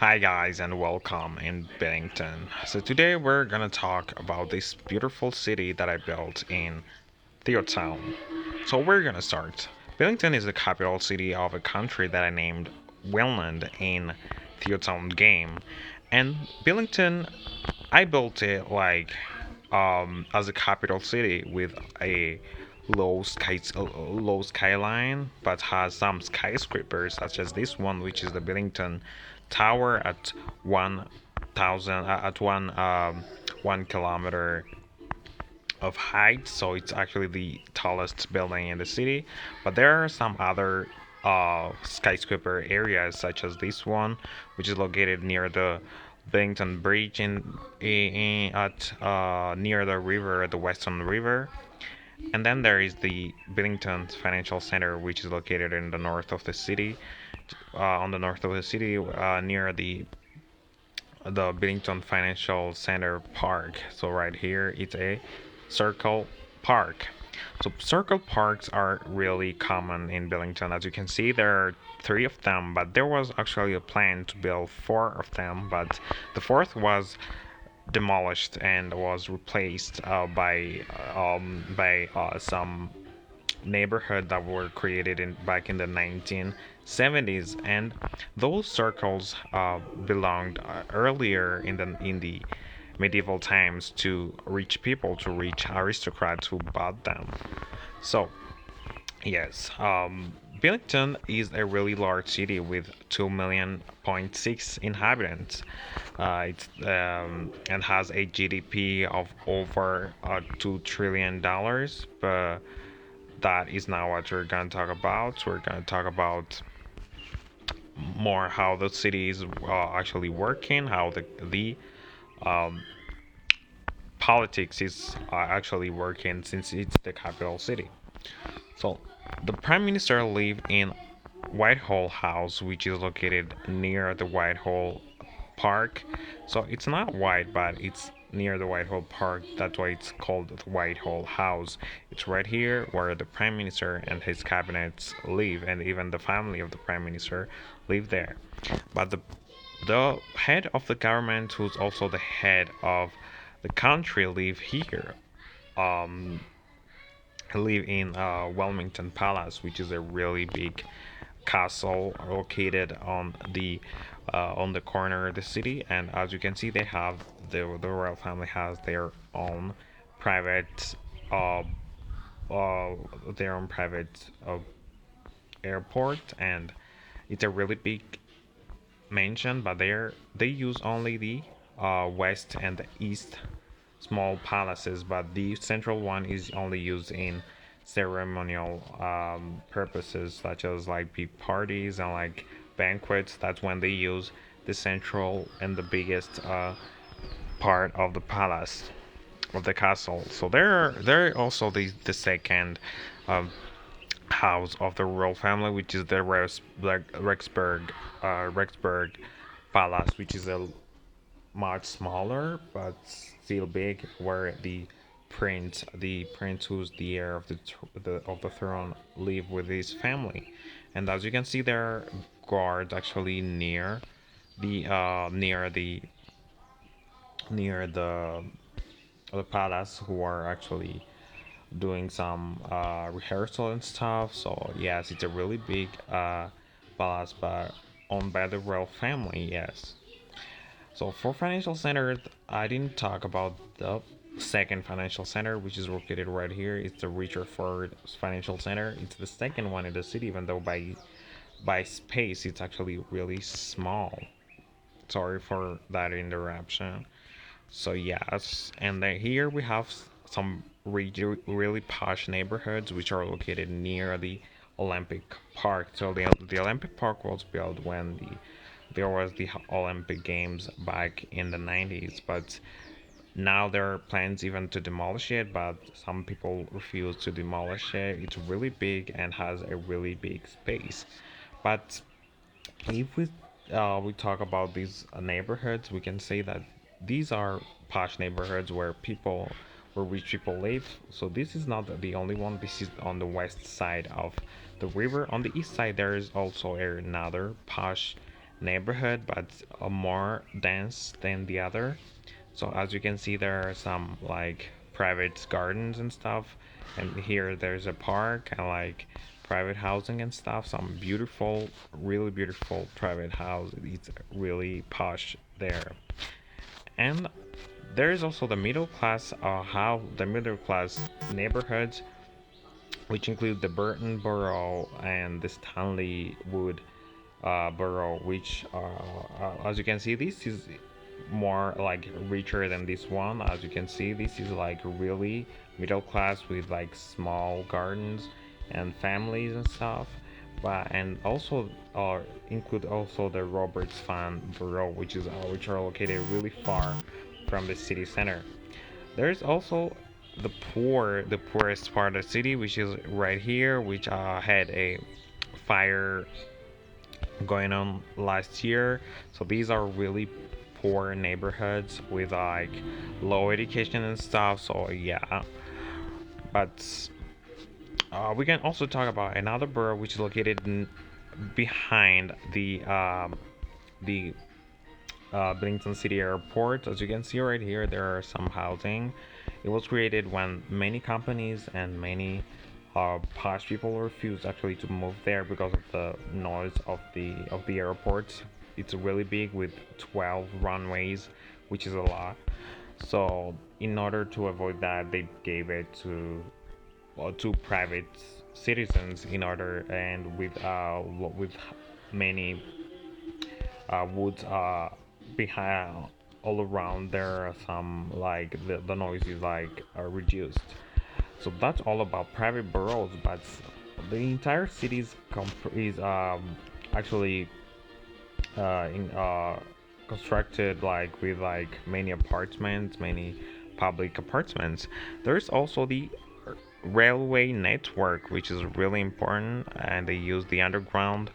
Hi guys and welcome in Billington. So today we're gonna talk about this beautiful city that I built in Theotown. So we're gonna start. Billington is the capital city of a country that I named Welland in Theotown game. And Billington, I built it as a capital city with a low skyline, but has some skyscrapers such as this one, which is the Billington Tower at 1,000 at 1 kilometer of height. So it's actually the tallest building in the city. But there are some other skyscraper areas such as this one, which is located near the Billington Bridge in at near the river, the Western River. And then there is the Billington Financial Center, which is located in the north of the city, on the north of the city, near the Billington Financial Center Park. So right here, it's a circle park. So circle parks are really common in Billington. As you can see, there are three of them, but there was actually a plan to build four of them, but the fourth was demolished and was replaced by some neighborhood that were created in back in the 1970s, and those circles belonged earlier in the medieval times to rich people, to rich aristocrats who bought them. So yes, Billington is a really large city with 2 million.6 inhabitants. It's and has a GDP of over $2 trillion. But that is not what we're gonna talk about. We're gonna talk about more how the city is actually working, how the um, politics is actually working since it's the capital city. So the prime minister lived in Whitehall House, which is located near the Whitehall Park. So it's not white, but it's near the Whitehall Park. That's why it's called the Whitehall House. It's right here where the prime minister and his cabinets live, and even the family of the prime minister live there. But the head of the government, who's also the head of the country, live here. Um, live in Wilmington Palace, which is a really big castle located on the corner of the city. And as you can see, they have the royal family has private uh, uh their own private airport, and it's a really big mansion. But they use only the west and the east small palaces, but the central one is only used in ceremonial purposes, such as like big parties and like banquets. That's when they use the central and the biggest part of the palace of the castle. So there are also the second um, house of the royal family, which is the Rexburg Palace, which is a much smaller but still big, where the prince who's the heir of the throne live with his family. And as you can see, there are guards actually the uh near the near the palace, who are actually doing some rehearsal and stuff. So yes, it's a really big palace, but owned by the royal family. Yes. So for financial center, I didn't talk about the second financial center, which is located right here. It's the Richard Ford Financial Center. It's the second one in the city, even though by space it's actually really small. Sorry for that interruption. So yes, and then here we have some really posh neighborhoods which are located near the Olympic Park. So the Olympic Park was built when there was the Olympic Games back in the 90s, but now there are plans even to demolish it, but some people refuse to demolish it. It's really big and has a really big space. But if we talk about these neighborhoods, we can say that these are posh neighborhoods where rich people live. So this is not the only one. This is on the west side of the river. On the east side, there is also another posh neighborhood, but more dense than the other. So as you can see, there are some like private gardens and stuff, and here there's a park and like private housing and stuff. Some beautiful, really beautiful private house. It's really posh there. And there is also the middle class, how the middle class neighborhoods, which include the Burton Borough and the Stanley Wood borough, which as you can see, this is more like richer than this one. As you can see, this is like really middle class with like small gardens and families and stuff. But and also include also the Roberts Fan Borough, which are located really far from the city center. There's also the poorest part of the city, which is right here, which had a fire going on last year. So these are really poor neighborhoods with like low education and stuff. So yeah, but we can also talk about another borough which is located behind the Billington City Airport. As you can see right here, there are some housing. It was created when many companies and many posh people refused actually to move there because of the noise of the airport. It's really big with 12 runways, which is a lot. So in order to avoid that, they gave it to private citizens in order and with many woods behind all around there are some like the noise is like reduced. So that's all about private boroughs, but the entire city is actually in constructed like with like many apartments, many public apartments. There's also the railway network, which is really important, and they use the underground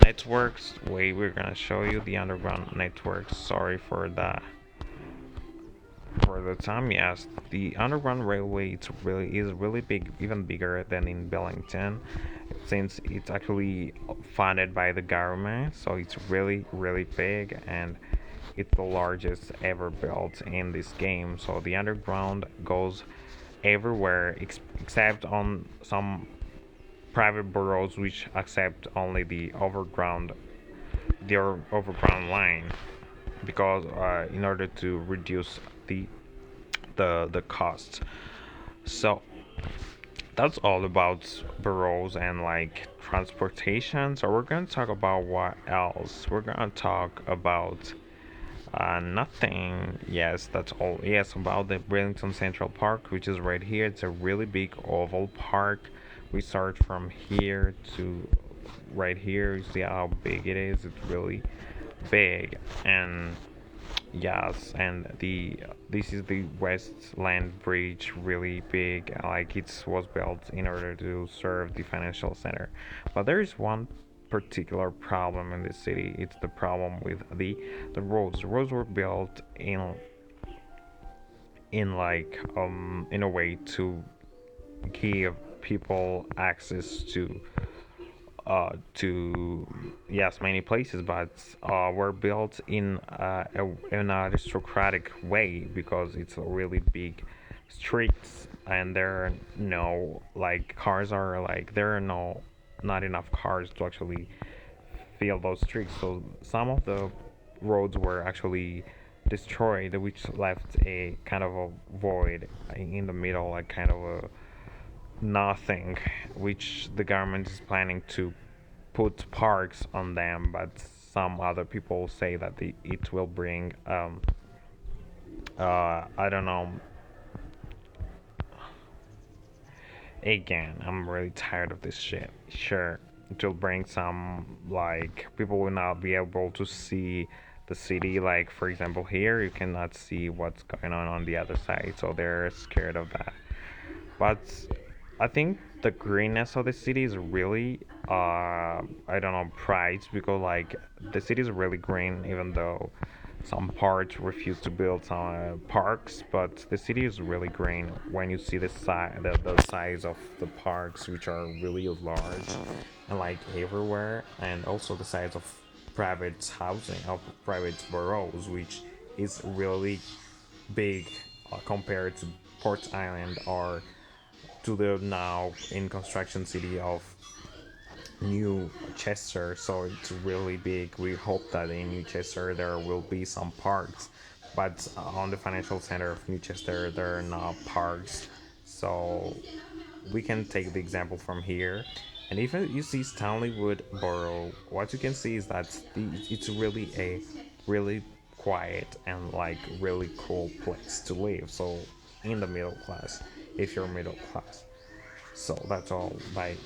networks. Wait, we're gonna show you the underground networks. Sorry for the time. Yes, the underground railway is really big, even bigger than in Billington, since it's actually funded by the government. So it's really big, and it's the largest ever built in this game. So the underground goes everywhere except on some private boroughs which accept only the overground line because in order to reduce the the cost. So that's all about boroughs and like transportation. So we're gonna talk about what else? We're gonna talk about nothing. Yes, that's all. Yes, about the Billington Central Park, which is right here. It's a really big oval park. We start from here to right here. You see how big it is? It's really big. And yes, and the this is the Westland Bridge, really big. Like it was built in order to serve the financial center. But there is one particular problem in the city. It's the problem with the roads. The roads were built in like in a way to give people access to yes many places, but were built in an aristocratic way because it's a really big streets and there are no like cars are like there are no not enough cars to actually fill those streets. So some of the roads were actually destroyed, which left a kind of a void in the middle, like kind of a nothing, which the government is planning to put parks on them, but some other people say that it will bring I don't know. Again, I'm really tired of this shit. Sure, it will bring some like people will not be able to see the city. Like for example, here you cannot see what's going on the other side, so they're scared of that. But I think the greenness of the city is really I don't know prized because like the city is really green even though some parts refuse to build some parks, but the city is really green when you see the size of the parks, which are really large and like everywhere, and also the size of private housing, of private boroughs, which is really big compared to Port Island or to the now in construction city of New Chester. So it's really big. We hope that in New Chester there will be some parks, but on the financial center of New Chester there are not parks. So we can take the example from here. And if you see Stanleywood Borough, what you can see is that it's really a really quiet and like really cool place to live. So in the middle class, if you're middle class. So that's all. Bye.